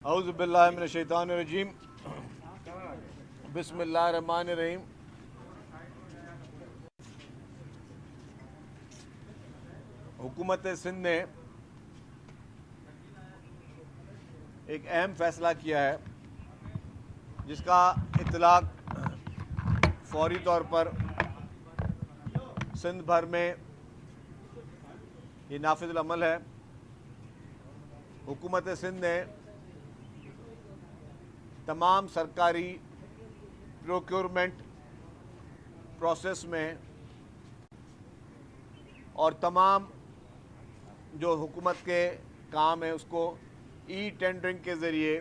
اعوذ باللہ من الشیطان الرجیم بسم اللہ الرحمن الرحیم۔ حکومت سندھ نے ایک اہم فیصلہ کیا ہے جس کا اطلاق فوری طور پر سندھ بھر میں یہ نافذ العمل ہے۔ حکومت سندھ نے تمام سرکاری پروکیورمنٹ پروسیس میں اور تمام جو حکومت کے کام ہیں اس کو ای ٹینڈرنگ کے ذریعے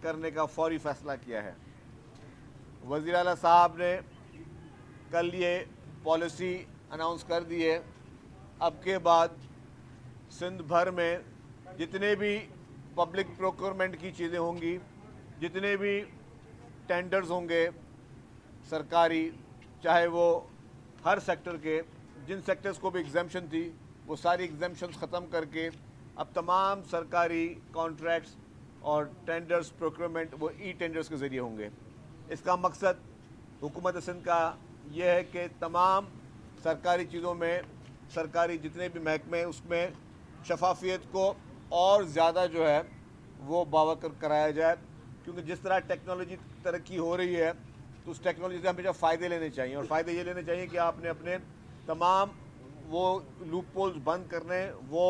کرنے کا فوری فیصلہ کیا ہے۔ وزیر اعلیٰ صاحب نے کل یہ پالیسی اناؤنس کر دی ہے۔ اب کے بعد سندھ بھر میں جتنے بھی پبلک پروکیورمنٹ کی چیزیں ہوں گی، جتنے بھی ٹینڈرز ہوں گے سرکاری، چاہے وہ ہر سیکٹر کے، جن سیکٹرز کو بھی ایگزیمپشن تھی وہ ساری ایگزیمپشنز ختم کر کے اب تمام سرکاری کانٹریکٹس اور ٹینڈرز پروکیورمنٹ وہ ای ٹینڈرز کے ذریعے ہوں گے۔ اس کا مقصد حکومت سندھ کا یہ ہے کہ تمام سرکاری چیزوں میں، سرکاری جتنے بھی محکمے اس میں شفافیت کو اور زیادہ جو ہے وہ باوقار کرایا جائے، کیونکہ جس طرح ٹیکنالوجی ترقی ہو رہی ہے تو اس ٹیکنالوجی سے ہمیشہ فائدے لینے چاہیے، اور فائدے یہ لینے چاہیے کہ آپ نے اپنے تمام وہ لوپ پولز بند کرنے، وہ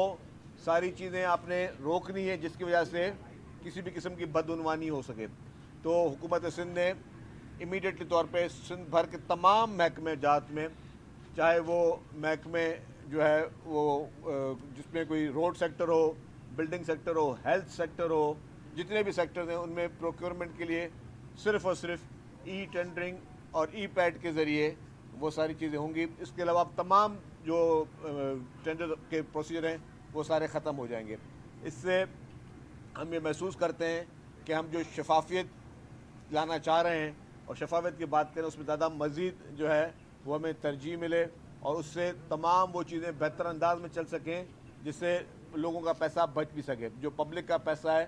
ساری چیزیں آپ نے روکنی ہے جس کی وجہ سے کسی بھی قسم کی بدعنوانی ہو سکے۔ تو حکومت سندھ نے امیڈیٹلی طور پہ سندھ بھر کے تمام محکمے جات میں، چاہے وہ محکمے جو ہے وہ جس میں کوئی روڈ سیکٹر ہو، بلڈنگ سیکٹر ہو، ہیلتھ سیکٹر ہو، جتنے بھی سیکٹرز ہیں ان میں پروکیورمنٹ کے لیے صرف اور صرف ای ٹینڈرنگ اور ای پیڈ کے ذریعے وہ ساری چیزیں ہوں گی۔ اس کے علاوہ تمام جو ٹینڈر کے پروسیجر ہیں وہ سارے ختم ہو جائیں گے۔ اس سے ہم یہ محسوس کرتے ہیں کہ ہم جو شفافیت لانا چاہ رہے ہیں اور شفافیت کی بات کریں، اس میں زیادہ مزید جو ہے وہ ہمیں ترجیح ملے اور اس سے تمام وہ چیزیں بہتر انداز میں چل سکیں جس سے لوگوں کا پیسہ بچ بھی سکے۔ جو پبلک کا پیسہ ہے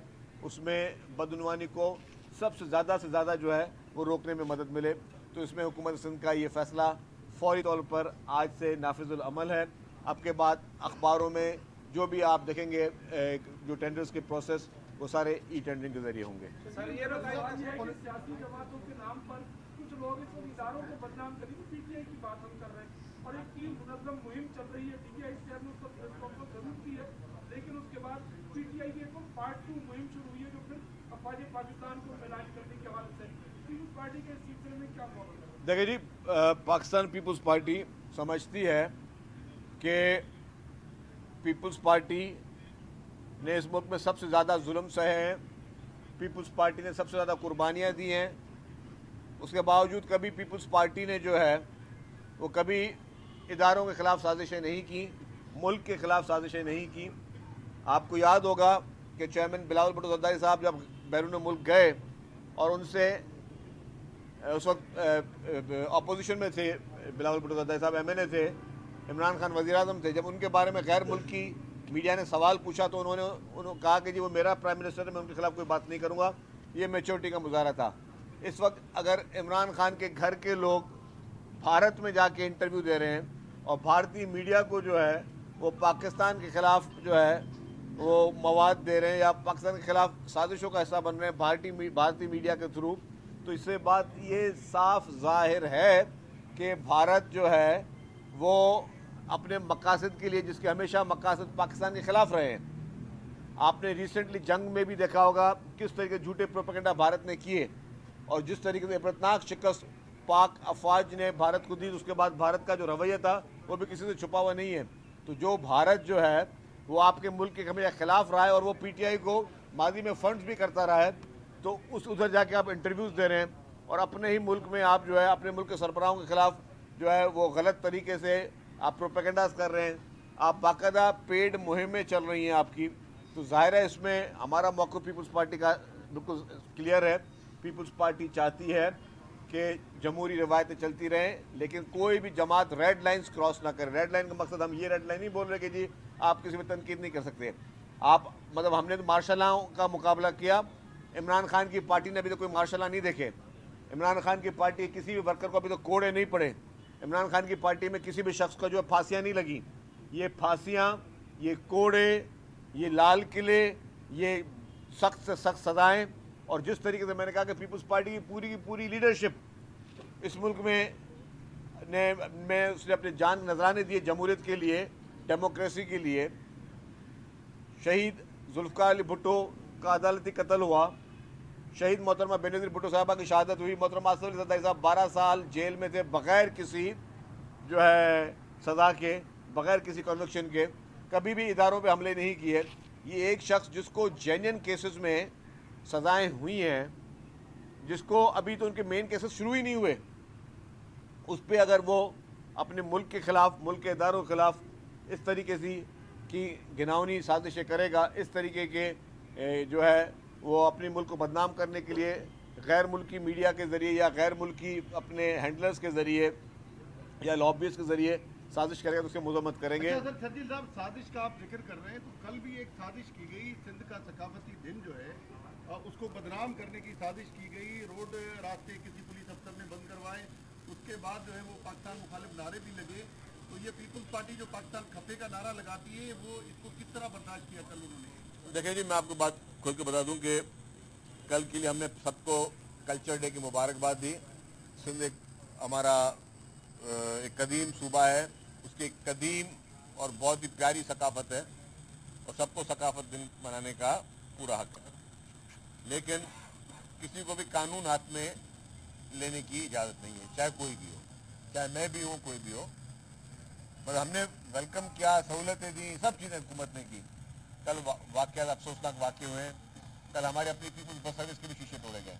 اس میں بدعنوانی کو سب سے زیادہ جو ہے وہ روکنے میں مدد ملے۔ تو اس میں حکومت سندھ کا یہ فیصلہ فوری طور پر آج سے نافذ العمل ہے۔ اب کے بعد اخباروں میں جو بھی آپ دیکھیں گے جو ٹینڈرز کے پروسیس وہ سارے ای ٹینڈرنگ کے ذریعے ہوں گے۔ سر یہ سیاسی جماعتوں کے نام پر کچھ لوگ اس اداروں کو بدنام کریں، پی ٹی آئی کی بات ہم کر رہے ہیں اور ایک ٹیم منظم مہم چل رہی ہے، ڈی ٹی آئی سے اس کو پریس کانفرنس ضرور کی ہے، لیکن اس کے بعد پی ٹی آئی کی ایک پارٹ 2 مہم شروع ہوئی ہے جو پھر افواج پاکستان کو ملان کرنے کے حوالے سے پیپلز پارٹی کے سلسلے میں کیا معاملہ ہے؟ دیکھیں جی، پاکستان پیپلز پارٹی سمجھتی ہے کہ پیپلز پارٹی نے اس ملک میں سب سے زیادہ ظلم سہے ہیں، پیپلز پارٹی نے سب سے زیادہ قربانیاں دی ہیں، اس کے باوجود کبھی پیپلز پارٹی نے جو ہے وہ کبھی اداروں کے خلاف سازشیں نہیں کی، ملک کے خلاف سازشیں نہیں کی۔ آپ کو یاد ہوگا کہ چیئرمین بلاول بھٹو زرداری صاحب جب بیرون ملک گئے اور ان سے اس وقت اپوزیشن میں تھے، بلاول بھٹو زرداری صاحب ایم این اے تھے، عمران خان وزیر اعظم تھے، جب ان کے بارے میں غیر ملکی میڈیا نے سوال پوچھا تو انہوں نے کہا کہ جی وہ میرا پرائم منسٹر ہے، میں ان کے خلاف کوئی بات نہیں کروں گا۔ یہ میچورٹی کا مظاہرہ تھا۔ اس وقت اگر عمران خان کے گھر کے لوگ بھارت میں جا کے انٹرویو دے رہے ہیں اور بھارتی میڈیا کو جو ہے وہ پاکستان کے خلاف جو ہے وہ مواد دے رہے ہیں یا پاکستان کے خلاف سازشوں کا حصہ بن رہے ہیں بھارتی میڈیا کے تھرو، تو اس سے بات یہ صاف ظاہر ہے کہ بھارت جو ہے وہ اپنے مقاصد کے لیے، جس کے ہمیشہ مقاصد پاکستان کے خلاف رہے ہیں۔ آپ نے ریسنٹلی جنگ میں بھی دیکھا ہوگا کس طریقے جھوٹے پروپیگنڈا بھارت نے کیے اور جس طریقے سے عبرتناک شکست پاک افواج نے بھارت کو دی، اس کے بعد بھارت کا جو رویہ تھا وہ بھی کسی سے چھپا ہوا نہیں ہے۔ تو جو بھارت جو ہے وہ آپ کے ملک کے ہمیشہ خلاف رہا ہے اور وہ پی ٹی آئی کو ماضی میں فنڈز بھی کرتا رہا ہے، تو ادھر جا کے آپ انٹرویوز دے رہے ہیں اور اپنے ہی ملک میں آپ جو ہے اپنے ملک کے سربراہوں کے خلاف جو ہے وہ غلط طریقے سے آپ پروپیگنڈاز کر رہے ہیں، آپ باقاعدہ پیڈ مہمیں چل رہی ہیں آپ کی۔ تو ظاہر ہے اس میں ہمارا موقف پیپلز پارٹی کا بالکل کلیئر ہے۔ پیپلز پارٹی چاہتی ہے کہ جمہوری روایتیں چلتی رہیں، لیکن کوئی بھی جماعت ریڈ لائنز کراس نہ کرے۔ ریڈ لائن کا مقصد ہم یہ ریڈ لائن نہیں بول رہے کہ جی آپ کسی میں تنقید نہیں کر سکتے، آپ مطلب ہم نے تو مارشل لاء کا مقابلہ کیا عمران خان کی پارٹی نے ابھی تو کوئی مارشل لا نہیں دیکھے. عمران خان کی پارٹی کسی بھی ورکر کو ابھی تو کوڑے نہیں پڑے. عمران خان کی پارٹی میں کسی بھی شخص کو جو ہے پھانسیاں نہیں لگیں. یہ پھانسیاں، یہ کوڑے، یہ لال قلعے، یہ سخت سے سخت سزائیں، اور جس طریقے سے میں نے کہا کہ پیپلز پارٹی کی پوری لیڈرشپ اس ملک میں اس نے اپنے جان نذرانے دیے جمہوریت کے لیے، ڈیموکریسی کے لیے. شہید ذوالفقار علی بھٹو کا عدالتی قتل ہوا، شہید محترمہ بینظیر بھٹو صاحبہ کی شہادت ہوئی. محترمہ آصف علی زرداری صاحب 12 سال جیل میں تھے بغیر کسی جو ہے سزا کے، بغیر کسی کنوکشن کے، کبھی بھی اداروں پہ حملے نہیں کیے. یہ ایک شخص جس کو جینین کیسز میں سزائیں ہوئی ہیں، جس کو ابھی تو ان کے مین کیسز شروع ہی نہیں ہوئے، اس پہ اگر وہ اپنے ملک کے خلاف، ملک کے اداروں کے خلاف اس طریقے سے کی گھناؤنی سازشیں کرے گا، اس طریقے کے جو ہے وہ اپنے ملک کو بدنام کرنے کے لیے غیر ملکی میڈیا کے ذریعے یا غیر ملکی اپنے ہینڈلرز کے ذریعے یا لابیز کے ذریعے سازش کرے گا تو اس کی مذمت کریں گے. اچھا سر، شرجیل صاحب سازش کا آپ ذکر کر رہے ہیں، تو کل بھی ایک سازش کی گئی، سندھ کا ثقافتی دن جو ہے اس کو بدنام کرنے کی سازش کی گئی. روڈ راستے کسی پولیس افسر نے بند کروائے، اس کے بعد جو ہے وہ پاکستان مخالف نعرے بھی لگے. تو یہ پیپلز پارٹی جو پاکستان کھپے کا نعرہ لگاتی ہے، وہ اس کو کس طرح برداشت کیا کل انہوں نے؟ دیکھیں جی، میں آپ کو بات کھول کے بتا دوں کہ کل کے لیے ہم نے سب کو کلچر ڈے کی مبارکباد دی. سندھ ایک ہمارا ایک قدیم صوبہ ہے، اس کی ایک قدیم اور بہت ہی پیاری ثقافت ہے، اور سب کو ثقافت دن منانے کا پورا حق ہے. لیکن کسی کو بھی قانون ہاتھ میں لینے کی اجازت نہیں ہے، چاہے کوئی بھی ہو، چاہے میں بھی ہوں، کوئی بھی ہو. بس ہم نے ویلکم کیا، سہولتیں دی، سب چیزیں حکومت نے کی. کل واقعات افسوسناک واقع ہوئے ہیں. کل ہمارے اپنی پیپلز بس سروس کے بھی شیشے توڑے گئے.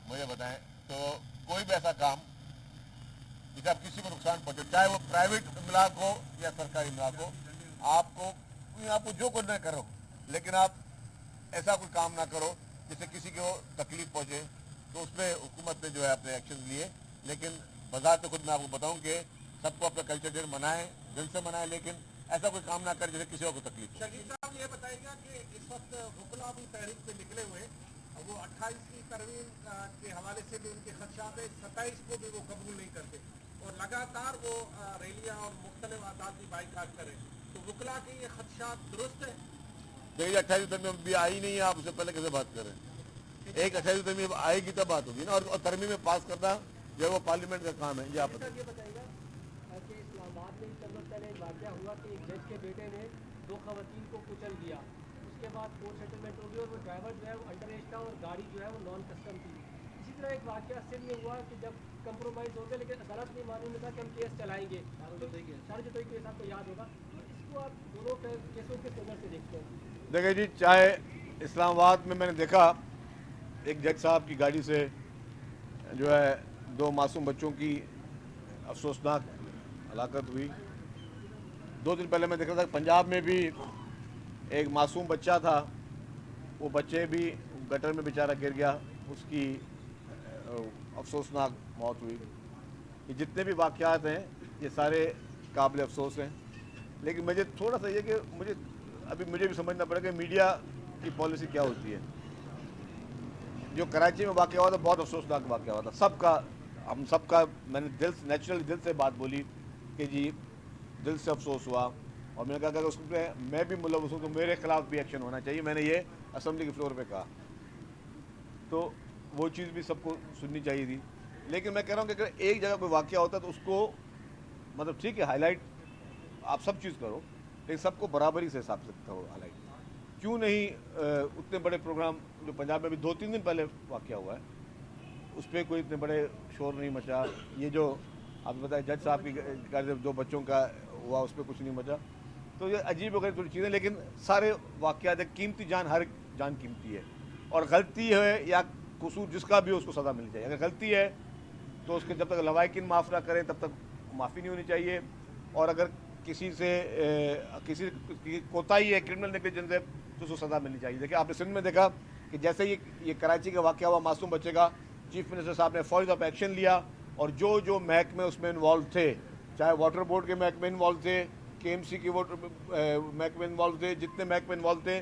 مجھے بتائیں تو کوئی بھی ایسا کام جسے آپ کسی کو نقصان پہنچے، چاہے وہ پرائیویٹ املاک ہو یا سرکاری املاک ہو، آپ کو جو کچھ نہ کرو، لیکن آپ ایسا کوئی کام نہ کرو جس سے کسی کو تکلیف پہنچے. تو اس پہ حکومت نے جو ہے اپنے ایکشن لیے. لیکن بذات خود میں آپ کو بتاؤں کہ سب کو اپنا کلچر ڈے منائیں، دل سے منائیں، لیکن ایسا کوئی کام نہ کرے جس سے کسی کو تکلیف ہو. شہید صاحب یہ بتائیے گا کہ اس وقت وکلا بھی تحریک پہ نکلے ہوئے، وہ 28ویں ترمیم کے حوالے سے بھی ان کے خدشات ہیں، 27 کو بھی وہ قبول نہیں کرتے، اور لگاتار وہ ریلیاں اور مختلف آزادی بائیکاٹ کریں. تو وکلا کے یہ خدشات درست ہیں؟ دیکھیے 28ویں ترمیم بھی آئی نہیں ہے، آپ اس سے پہلے کیسے بات کریں؟ ایک 28ویں ترمیم آئے گی تب بات ہوگی نا، اور ترمیم پاس کرنا جو ہے وہ پارلیمنٹ کا کام ہے. یہ آپ یہ بتائیے گا کہ اسلام آباد میں چند وقت پہلے ایک واقعہ ہوا کہ ایک جج کے بیٹے نے 2 خواتین کو کچل دیا، اس کے بعد کورٹ سیٹلمنٹ ہو گئی، اور وہ ڈرائیور جو ہے وہ انڈر ایج تھا اور گاڑی جو ہے وہ نان کسٹم تھی. اسی طرح ایک واقعہ سندھ میں ہوا کہ جب کمپرومائز ہو گیا لیکن عدالت نے معلوم تھا کہ ہم کیس چلائیں گے، سارے جتوئی کیس آپ کو یاد ہوگا. تو اس کو آپ دونوں کیسوں کے نظر سے دیکھتے ہیں؟ دیکھیں جی، چاہے اسلام آباد میں نے دیکھا ایک جج صاحب کی گاڑی سے جو ہے 2 معصوم بچوں کی افسوسناک ہلاکت ہوئی. 2 دن پہلے میں دیکھ رہا تھا پنجاب میں بھی ایک معصوم بچہ تھا، وہ بچے بھی گٹر میں بیچارہ گر گیا، اس کی افسوسناک موت ہوئی. یہ جتنے بھی واقعات ہیں یہ سارے قابل افسوس ہیں. لیکن مجھے تھوڑا سا یہ کہ مجھے بھی سمجھنا پڑے کہ میڈیا کی پالیسی کیا ہوتی ہے. جو کراچی میں واقعہ ہوا تھا بہت افسوسناک واقعہ ہوا تھا، ہم سب کا میں نے نیچرلی دل سے بات بولی کہ جی دل سے افسوس ہوا، اور میں نے کہا کہ اس پہ میں بھی ملوث ہوں تو میرے خلاف بھی ایکشن ہونا چاہیے. میں نے یہ اسمبلی کے فلور پہ کہا، تو وہ چیز بھی سب کو سننی چاہیے تھی. لیکن میں کہہ رہا ہوں کہ اگر ایک جگہ کوئی واقعہ ہوتا تو اس کو مطلب ٹھیک ہے ہائی لائٹ آپ سب چیز کرو، لیکن سب کو برابری سے حساب سے کرو ہائی لائٹ. کیوں نہیں اتنے بڑے پروگرام جو پنجاب میں بھی 2-3 دن پہلے واقعہ ہوا ہے اس پہ کوئی اتنے بڑے شور نہیں مچا. یہ جو آپ بتائیں جج صاحب کی گاڑی سے 2 بچوں کا ہوا اس پہ کچھ نہیں مچا. تو یہ عجیب وغیرہ تھوڑی چیزیں، لیکن سارے واقعات قیمتی جان، ہر جان قیمتی ہے، اور غلطی ہے یا قصور جس کا بھی ہو اس کو سزا ملنی چاہیے. اگر غلطی ہے تو اس کے جب تک لوائقین معاف نہ کریں تب تک معافی نہیں ہونی چاہیے. اور اگر کسی کی کوتاہی ہے، کرمنل نیگلیجنس ہے، تو اس کو سزا ملنی چاہیے. دیکھیں آپ نے سندھ میں دیکھا کہ جیسے یہ کراچی کا واقعہ ہوا معصوم بچے کا، چیف منسٹر صاحب نے فوری طور پہ ایکشن لیا، اور جو محکمے اس میں انوالو تھے، چاہے واٹر بورڈ کے محکمے انوالو تھے، KMC کے محکمے انوالو تھے، جتنے محکمے انوالو تھے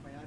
FIR